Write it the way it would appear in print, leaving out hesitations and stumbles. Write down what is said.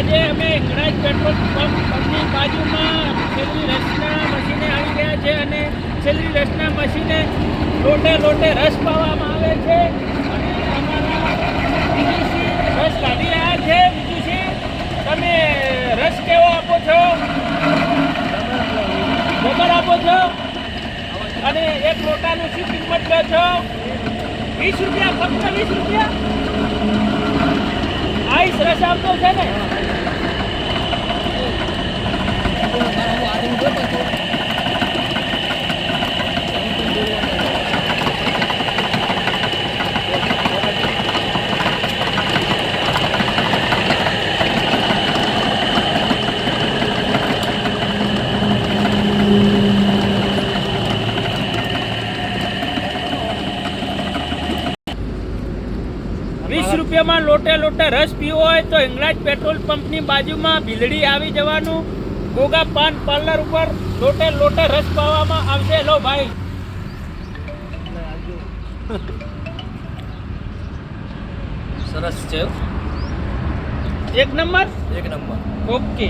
આજે અમે હિંગળાજ પેટ્રોલ પંપની બાજુમાં છેલ્લી રસના મશીને આવી ગયા છે અને છેલ્લી રસના મશીને લોટે રસ પાવામાં આવે છે અને અમારા બીજું રસ કાઢી રહ્યા છે. બીજું તમે રસ કેવો આપો છો? ખબર આપો છો? અને એક લોટાનું શું કિંમત લો છો? 20 રૂપિયા, ફક્ત 20 રૂપિયા. આઈસ રસ આપતો છે ને? રૂપિયામાં લોટે રસ પીવો હોય તો હિંગળાજ પેટ્રોલ પંપની બાજુમાં ભીલડી આવી જવાનું. ગોગા પાન પાર્લર ઉપર લોટે રસ પાવામાં આવશે. લો ભાઈ, સરસ છે, એક નંબર. એક નંબર. ઓકે.